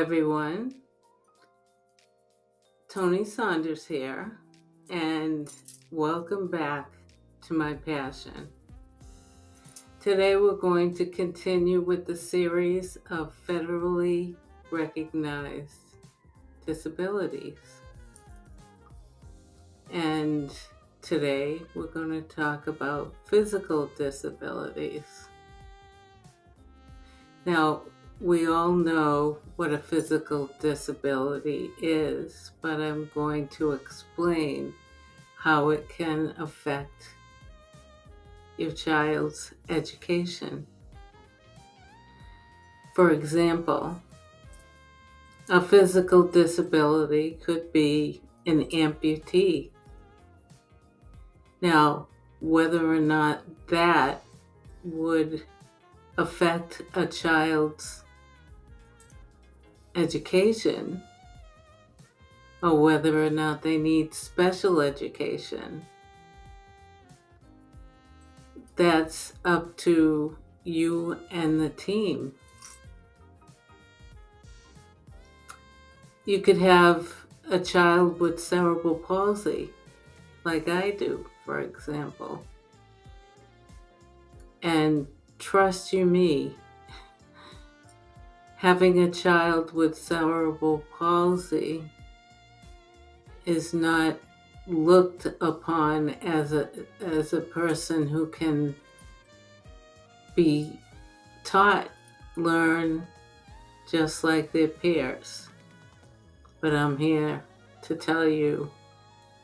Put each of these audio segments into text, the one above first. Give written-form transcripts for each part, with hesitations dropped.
everyone. Toni Saunders here, and welcome back to my passion. Today we're going to continue with the series of federally recognized disabilities. And today we're going to talk about physical disabilities. Now, we all know what a physical disability is, but I'm going to explain how it can affect your child's education. For example, a physical disability could be an amputee. Now, whether or not that would affect a child's education, or whether or not they need special education, that's up to you and the team. You could have a child with cerebral palsy, like I do, for example. And trust you me, having a child with cerebral palsy is not looked upon as a person who can be taught, learn just like their peers. But I'm here to tell you,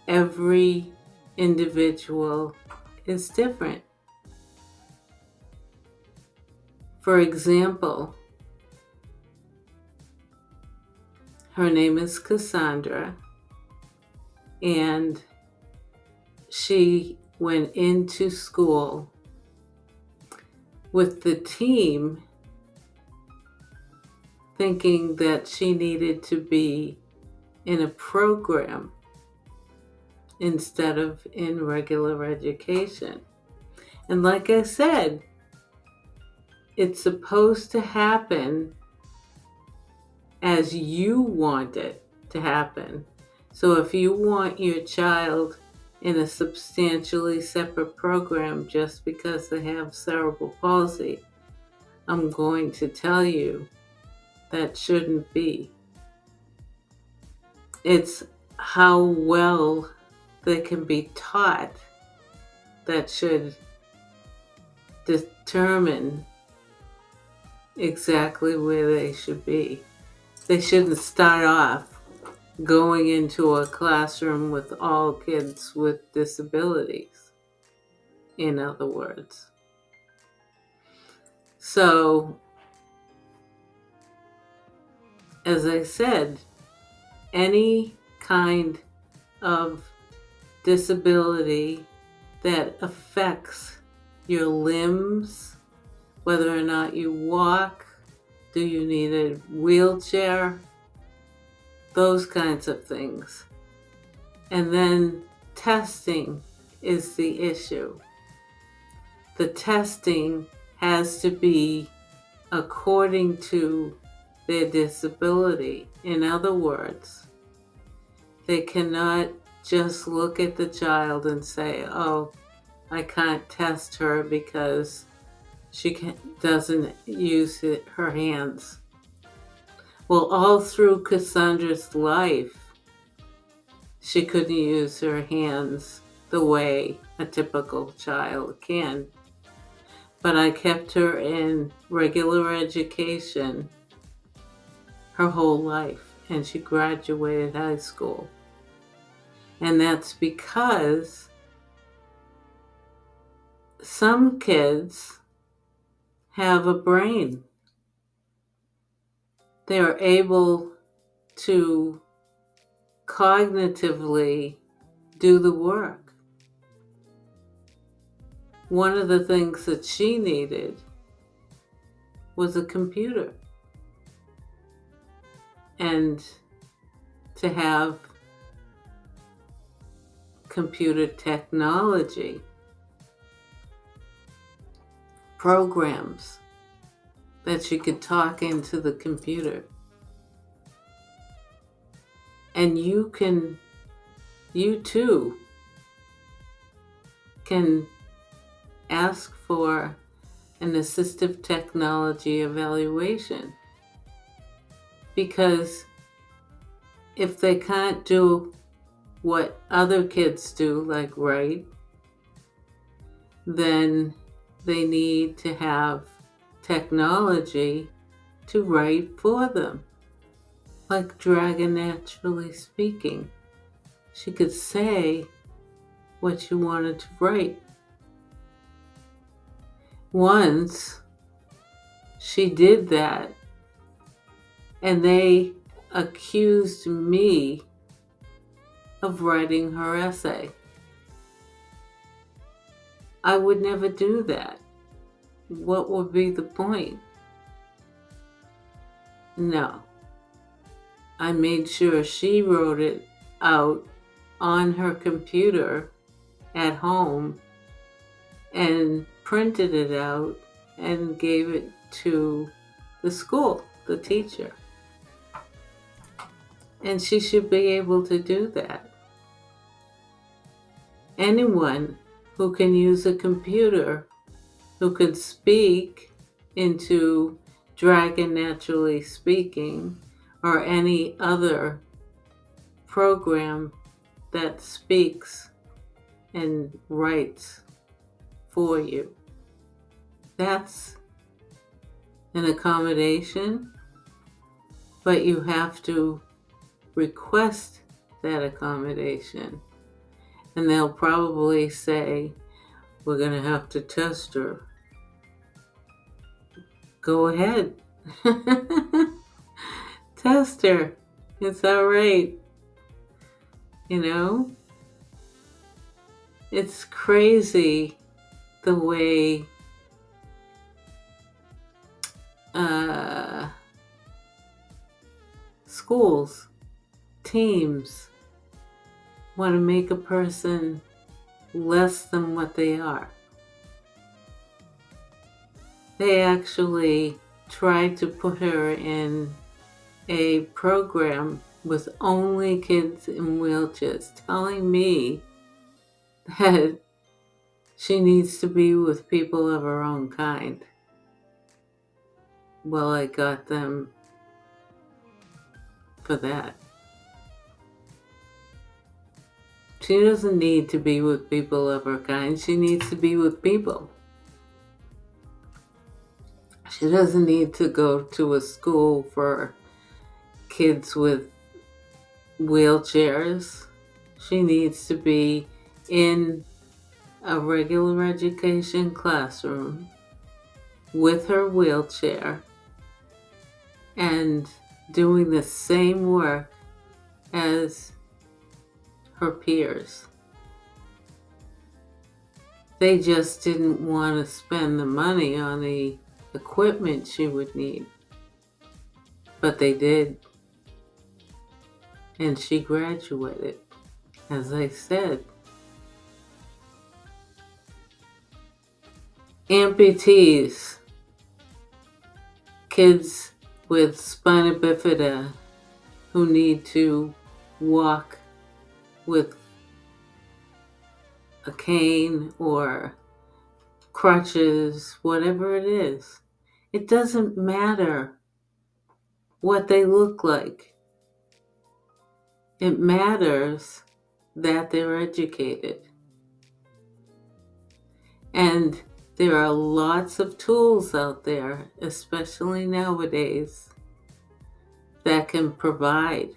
every individual is different. For example, her name is Cassandra, and she went into school with the team thinking that she needed to be in a program instead of in regular education. And like I said, it's supposed to happen as you want it to happen. So if you want your child in a substantially separate program just because they have cerebral palsy, I'm going to tell you that shouldn't be. It's how well they can be taught that should determine exactly where they should be. They shouldn't start off going into a classroom with all kids with disabilities, in other words. So, as I said, any kind of disability that affects your limbs, whether or not you walk, do you need a wheelchair, those kinds of things. And then testing is the issue. The testing has to be according to their disability. In other words, they cannot just look at the child and say, oh, I can't test her because she doesn't use her hands. Well, all through Cassandra's life, she couldn't use her hands the way a typical child can. But I kept her in regular education her whole life, and she graduated high school. And that's because some kids have a brain. They're able to cognitively do the work. One of the things that she needed was a computer, and to have computer technology, programs that she could talk into the computer. And you too can ask for an assistive technology evaluation, because if they can't do what other kids do, like write, then they need to have technology to write for them. Like Dragon Naturally Speaking. She could say what she wanted to write. Once she did that, and they accused me of writing her essay. I would never do that. What would be the point? No. I made sure she wrote it out on her computer at home and printed it out and gave it to the school, the teacher. And she should be able to do that. Anyone who can use a computer, who can speak into Dragon Naturally Speaking or any other program that speaks and writes for you. That's an accommodation, but you have to request that accommodation. And they'll probably say, we're going to have to test her. Go ahead. Test her. It's all right. You know? It's crazy the way schools, teams want to make a person less than what they are. They actually tried to put her in a program with only kids in wheelchairs, telling me that she needs to be with people of her own kind. Well, I got them for that. She doesn't need to be with people of her kind. She needs to be with people. She doesn't need to go to a school for kids with wheelchairs. She needs to be in a regular education classroom with her wheelchair and doing the same work as her peers. They just didn't want to spend the money on the equipment she would need. But they did. And she graduated, as I said. Amputees, kids with spina bifida who need to walk with a cane or crutches, whatever it is. It doesn't matter what they look like. It matters that they're educated. And there are lots of tools out there, especially nowadays, that can provide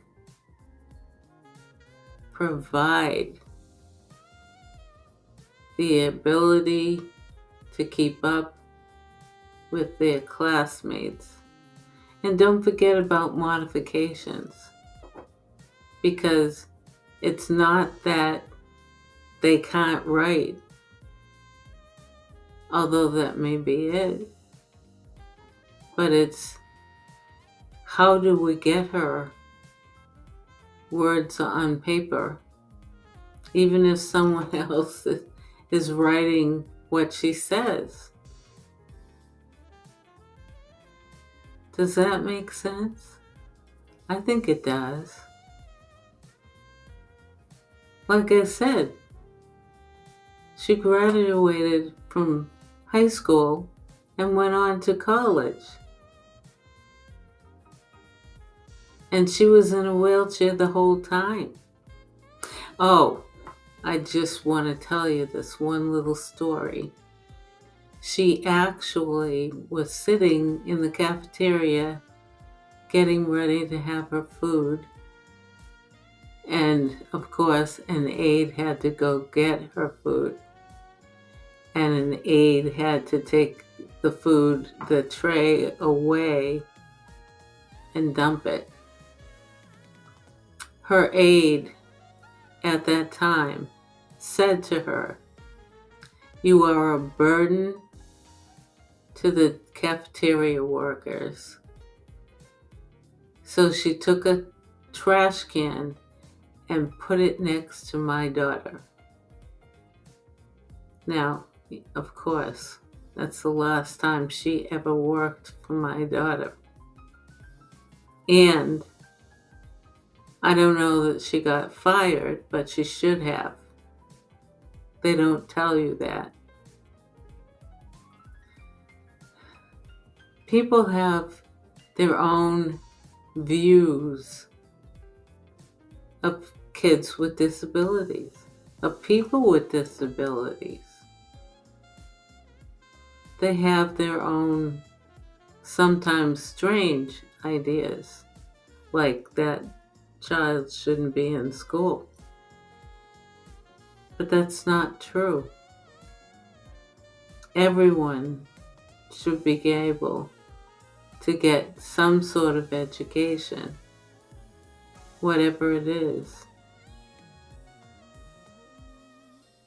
the ability to keep up with their classmates. And don't forget about modifications, because it's not that they can't write, although that may be it, but it's how do we get her words on paper, even if someone else is writing what she says. Does that make sense? I think it does. Like I said, she graduated from high school and went on to college. And she was in a wheelchair the whole time. Oh, I just want to tell you this one little story. She actually was sitting in the cafeteria getting ready to have her food. And of course, an aide had to go get her food. And an aide had to take the tray away and dump it. Her aide at that time said to her, "You are a burden to the cafeteria workers." So she took a trash can and put it next to my daughter. Now, of course, that's the last time she ever worked for my daughter. And I don't know that she got fired, but she should have. They don't tell you that. People have their own views of kids with disabilities, of people with disabilities. They have their own, sometimes strange ideas, like that child shouldn't be in school. But that's not true. Everyone should be able to get some sort of education, whatever it is.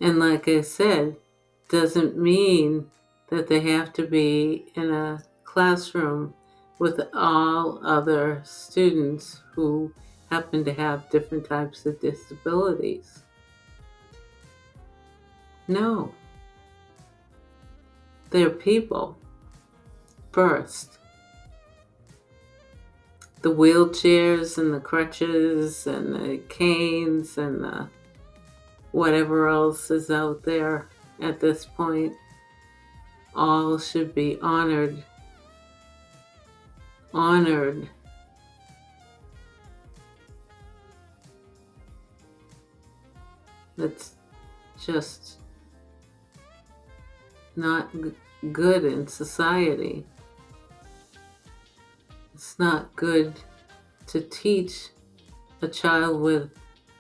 And like I said, doesn't mean that they have to be in a classroom with all other students who happen to have different types of disabilities. No. They're people first. The wheelchairs and the crutches and the canes and the whatever else is out there at this point all should be honored. That's just not good in society. It's not good to teach a child with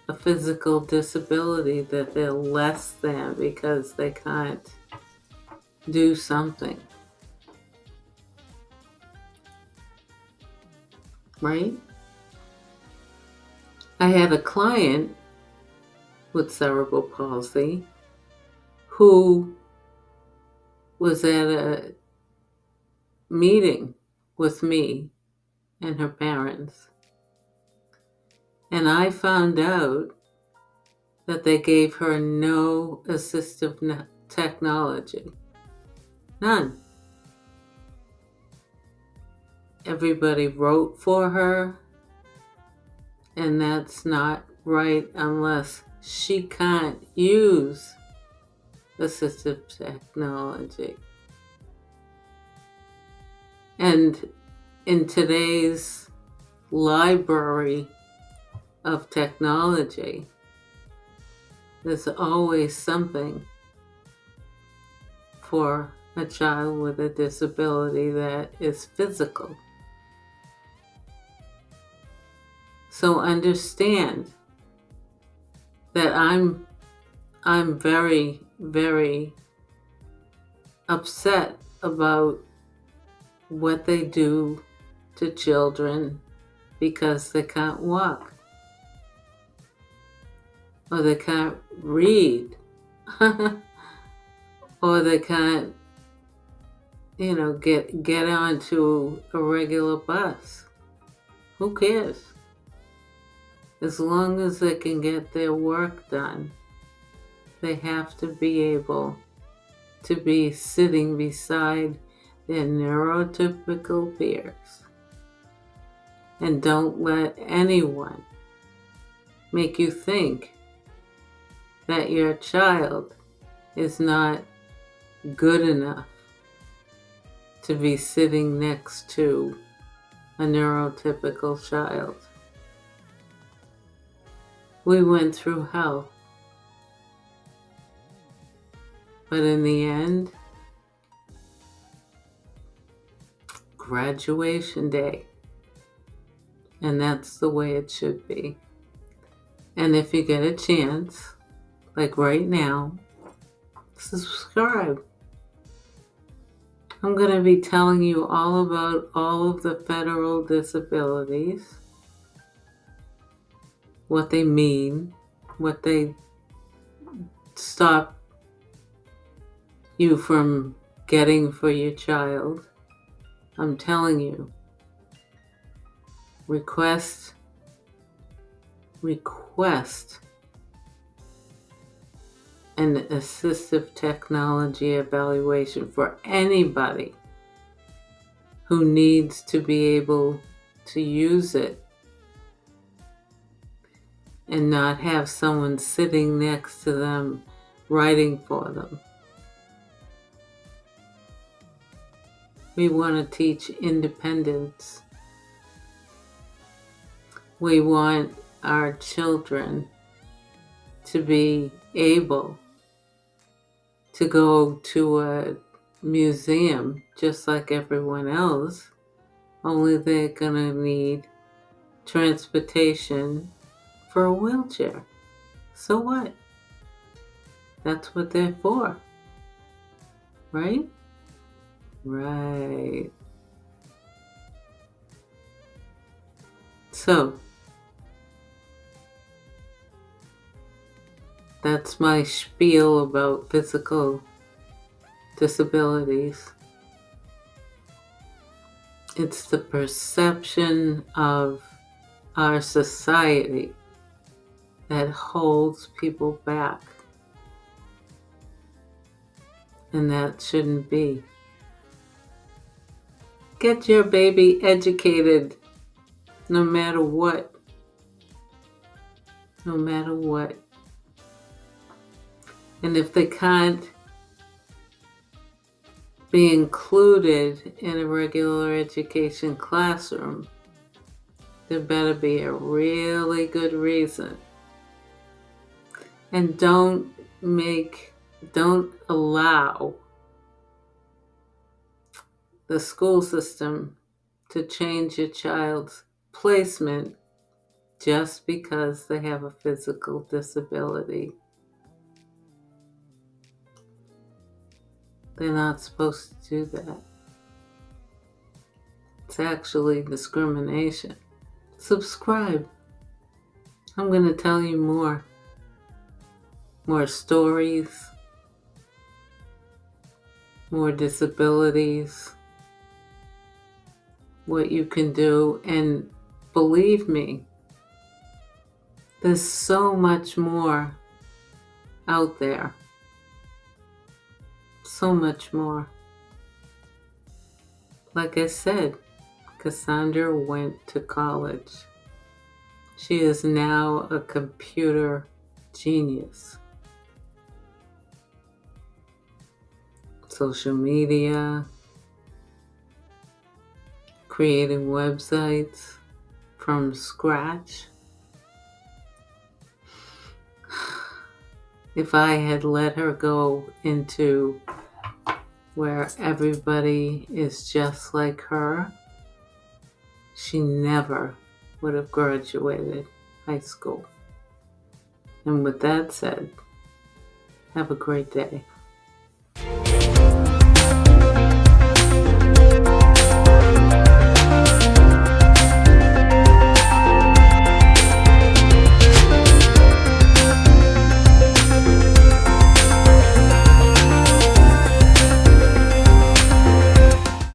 a physical disability that they're less than because they can't do something. Right? I had a client with cerebral palsy who was at a meeting with me and her parents. And I found out that they gave her no assistive technology. None. Everybody wrote for her, and that's not right unless she can't use assistive technology. And in today's library of technology, there's always something for a child with a disability that is physical. So understand that I'm very, very upset about what they do to children because they can't walk or they can't read or they can't, get onto a regular bus. Who cares? As long as they can get their work done, they have to be able to be sitting beside their neurotypical peers. And don't let anyone make you think that your child is not good enough to be sitting next to a neurotypical child. We went through hell. But in the end, graduation day. And that's the way it should be. And if you get a chance, like right now, subscribe. I'm going to be telling you all about all of the federal disabilities, what they mean, what they stop you from getting for your child. I'm telling you, request an assistive technology evaluation for anybody who needs to be able to use it and not have someone sitting next to them writing for them. We want to teach independence. We want our children to be able to go to a museum just like everyone else, only they're going to need transportation for a wheelchair. So what? That's what they're for, right? Right. So, that's my spiel about physical disabilities. It's the perception of our society that holds people back. And that shouldn't be. Get your baby educated no matter what. No matter what. And if they can't be included in a regular education classroom, there better be a really good reason. And don't allow the school system to change your child's placement just because they have a physical disability. They're not supposed to do that. It's actually discrimination. Subscribe. I'm going to tell you more stories, more disabilities, what you can do. And believe me, there's so much more out there. So much more. Like I said, Cassandra went to college. She is now a computer genius. Social media, creating websites from scratch. If I had let her go into where everybody is just like her, she never would have graduated high school. And with that said, have a great day.